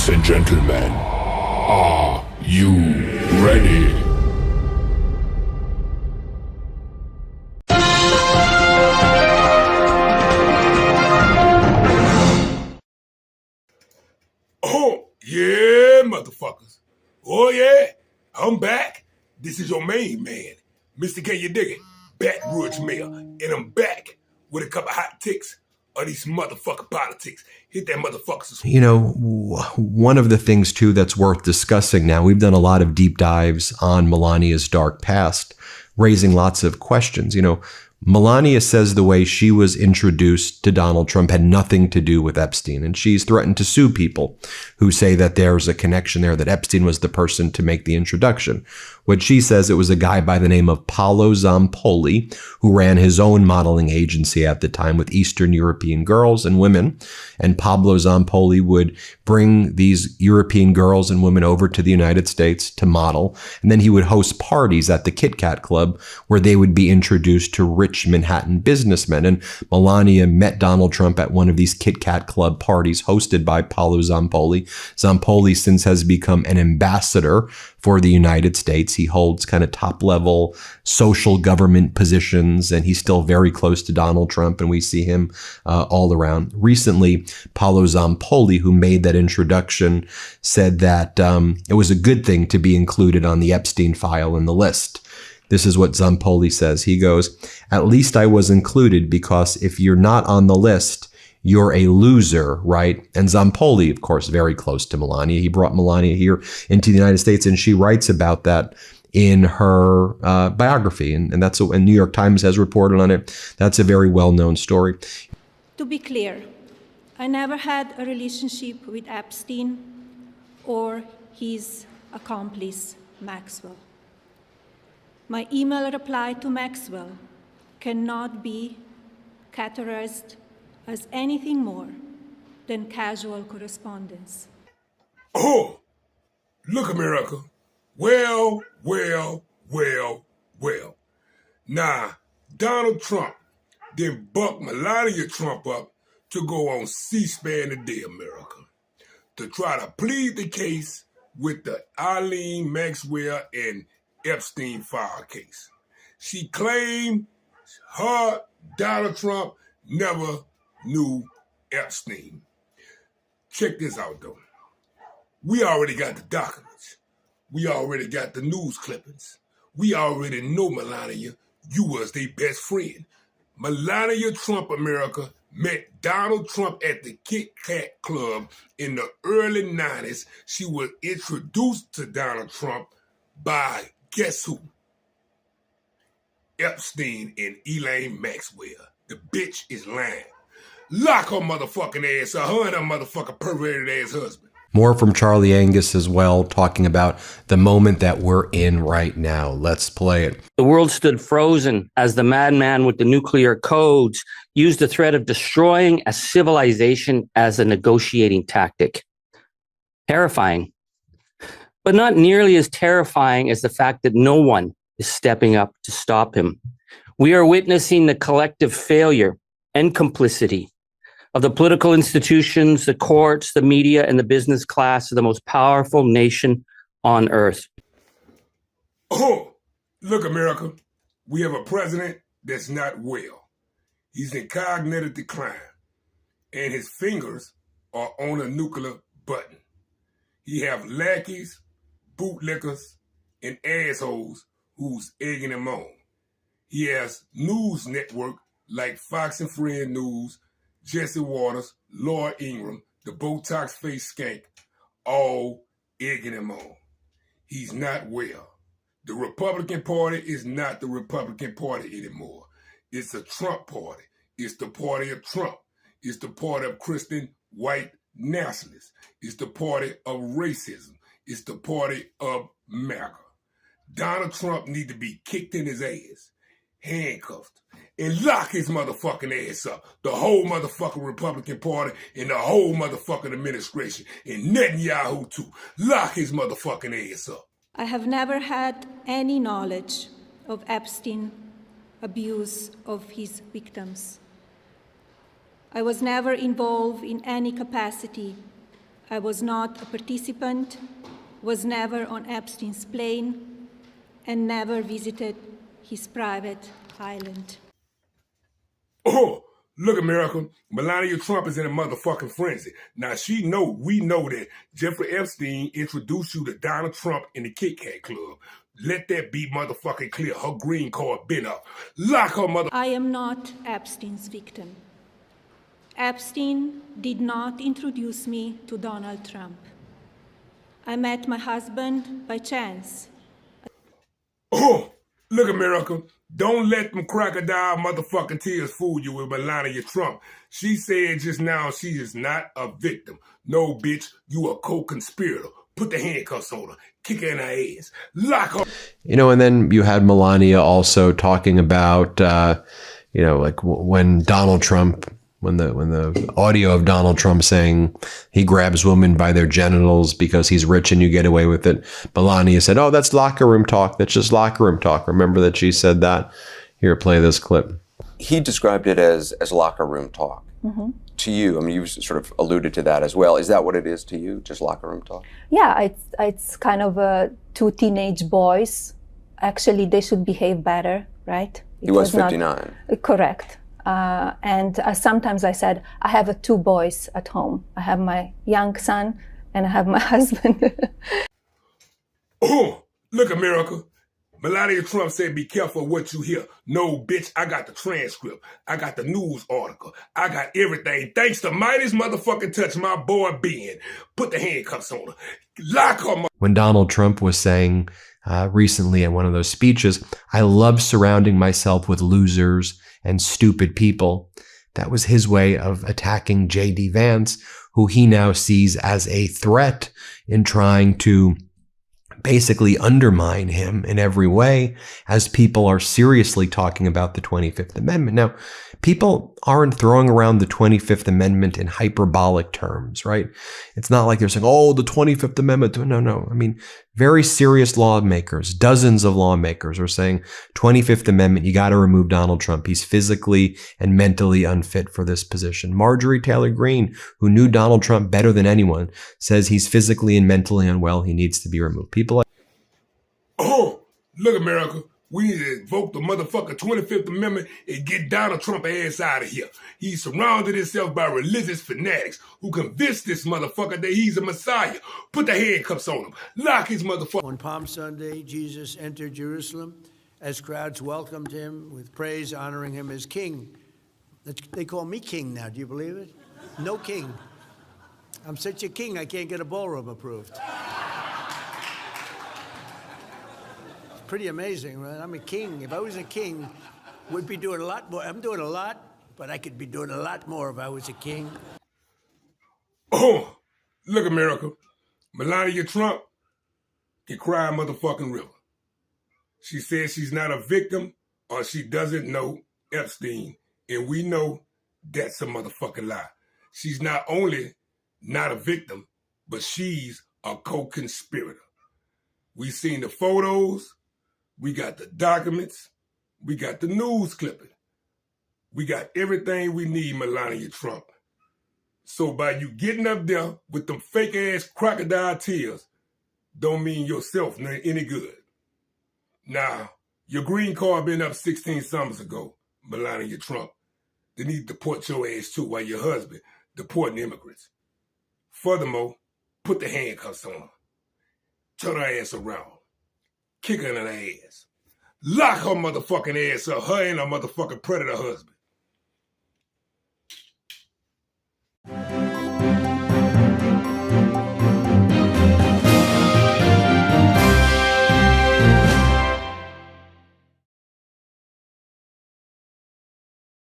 Ladies and gentlemen, are you ready? Oh, yeah, motherfuckers. Oh, yeah, I'm back. This is your main man, Mr. Can You Dig It? Baton Rouge Mayor. And I'm back with a couple hot ticks of these motherfucking politics. Hit that motherfuckers. You know, one of the things, too, that's worth discussing now, we've done a lot of deep dives on Melania's dark past, raising lots of questions. You know, Melania says the way she was introduced to Donald Trump had nothing to do with Epstein, and she's threatened to sue people who say that there's a connection there, that Epstein was the person to make the introduction. What she says, it was a guy by the name of Paolo Zampoli, who ran his own modeling agency at the time with Eastern European girls and women. And Pablo Zampoli would bring these European girls and women over to the United States to model. And then he would host parties at the Kit Kat Club where they would be introduced to rich Manhattan businessmen. And Melania met Donald Trump at one of these Kit Kat Club parties hosted by Paolo Zampoli. Zampoli since has become an ambassador for the United States. He holds kind of top level social government positions, and he's still very close to Donald Trump, and we see him all around. Recently, Paolo Zampoli, who made that introduction, said that it was a good thing to be included on the Epstein file in the list. This is what Zampoli says. He goes, "At least I was included, because if you're not on the list, you're a loser, right?" And Zampoli, of course, very close to Melania. He brought Melania here into the United States, and she writes about that in her biography. And that's what New York Times has reported on it. That's a very well-known story. To be clear, I never had a relationship with Epstein or his accomplice, Maxwell. My email reply to Maxwell cannot be categorized as anything more than casual correspondence. Oh, look, America. Well. Nah, Donald Trump then bucked Melania Trump up to go on C-SPAN today, America, to try to plead the case with the Eileen Maxwell and Epstein file case. She claimed Donald Trump, never knew Epstein. Check this out, though. We already got the documents. We already got the news clippings. We already know, Melania, you was their best friend. Melania Trump, America, met Donald Trump at the Kit Kat Club in the early 90s. She was introduced to Donald Trump by, guess who? Epstein and Elaine Maxwell. The bitch is lying. Lock her motherfucking ass up, her and her motherfucking perverted ass husband. More from Charlie Angus as well, talking about the moment that we're in right now. Let's play it. The world stood frozen as the madman with the nuclear codes used the threat of destroying a civilization as a negotiating tactic. Terrifying, but not nearly as terrifying as the fact that no one is stepping up to stop him. We are witnessing the collective failure and complicity of the political institutions, the courts, the media, and the business class of the most powerful nation on earth. Oh, look, America, we have a president that's not well. He's in cognitive decline, and his fingers are on a nuclear button. He have lackeys, bootlickers, and assholes who's egging him on. He has news network like Fox and Friend News, Jesse Waters, Laura Ingraham, the Botox face skank, all egging him on. He's not well. The Republican Party is not the Republican Party anymore. It's a Trump party. It's the party of Trump. It's the party of Christian white nationalists. It's the party of racism. It's the party of MAGA. Donald Trump need to be kicked in his ass, handcuffed, and lock his motherfucking ass up. The whole motherfucking Republican Party and the whole motherfucking administration. And Netanyahu too. Lock his motherfucking ass up. I have never had any knowledge of Epstein abuse of his victims. I was never involved in any capacity I was not a participant, was never on Epstein's plane, and never visited his private island. Oh, look, America. Melania Trump is in a motherfucking frenzy. Now, we know that Jeffrey Epstein introduced you to Donald Trump in the Kit Kat Club. Let that be motherfucking clear. Her green card been up. Lock her mother... I am not Epstein's victim. Epstein did not introduce me to Donald Trump. I met my husband by chance. Oh, look, America. Don't let them crocodile motherfucking tears fool you with Melania Trump. She said just now she is not a victim. No, bitch, you a co-conspirator. Put the handcuffs on her. Kick her in her ass. Lock her. You know, and then you had Melania also talking about, like when Donald Trump, when the audio of Donald Trump saying he grabs women by their genitals because he's rich and you get away with it. Melania said, oh, that's locker room talk. That's just locker room talk. Remember that she said that? Here, play this clip. He described it as locker room talk. Mm-hmm. To you, I mean, you sort of alluded to that as well. Is that what it is to you, just locker room talk? Yeah, it's kind of two teenage boys. Actually, they should behave better, right? He was 59. Correct. And sometimes I said, I have two boys at home. I have my young son and I have my husband. Oh, look, America. Melania Trump said, be careful what you hear. No, bitch, I got the transcript. I got the news article. I got everything. Thanks to Midas motherfucking touch, my boy Ben. Put the handcuffs on her. Lock her. When Donald Trump was saying recently in one of those speeches, I love surrounding myself with losers and stupid people. That was his way of attacking J.D. Vance, who he now sees as a threat in trying to basically undermine him in every way as people are seriously talking about the 25th Amendment. Now, people aren't throwing around the 25th Amendment in hyperbolic terms, right? It's not like they're saying, oh, the 25th Amendment. No. I mean, very serious lawmakers, dozens of lawmakers are saying 25th Amendment, you got to remove Donald Trump. He's physically and mentally unfit for this position. Marjorie Taylor Greene, who knew Donald Trump better than anyone, says he's physically and mentally unwell. He needs to be removed. People like, oh, look, America. We need to invoke the motherfucking 25th Amendment and get Donald Trump ass out of here. He's surrounded himself by religious fanatics who convinced this motherfucker that he's a messiah. Put the handcuffs on him. Lock his motherfucker. On Palm Sunday, Jesus entered Jerusalem as crowds welcomed him with praise, honoring him as king. They call me king now. Do you believe it? No king. I'm such a king, I can't get a ballroom approved. Pretty amazing, right? I'm a king. If I was a king, we'd be doing a lot more. I'm doing a lot, but I could be doing a lot more if I was a king. Oh, look, America. Melania Trump can cry a motherfucking river. She says she's not a victim or she doesn't know Epstein. And we know that's a motherfucking lie. She's not only not a victim, but she's a co-conspirator. We seen the photos. We got the documents. We got the news clipping. We got everything we need, Melania Trump. So by you getting up there with them fake-ass crocodile tears, don't mean yourself any good. Now, your green card been up 16 summers ago, Melania Trump. They need to deport your ass too while your husband deporting immigrants. Furthermore, put the handcuffs on her. Turn her ass around. Kick her in her ass. Lock her motherfucking ass up, her and her motherfucking predator husband.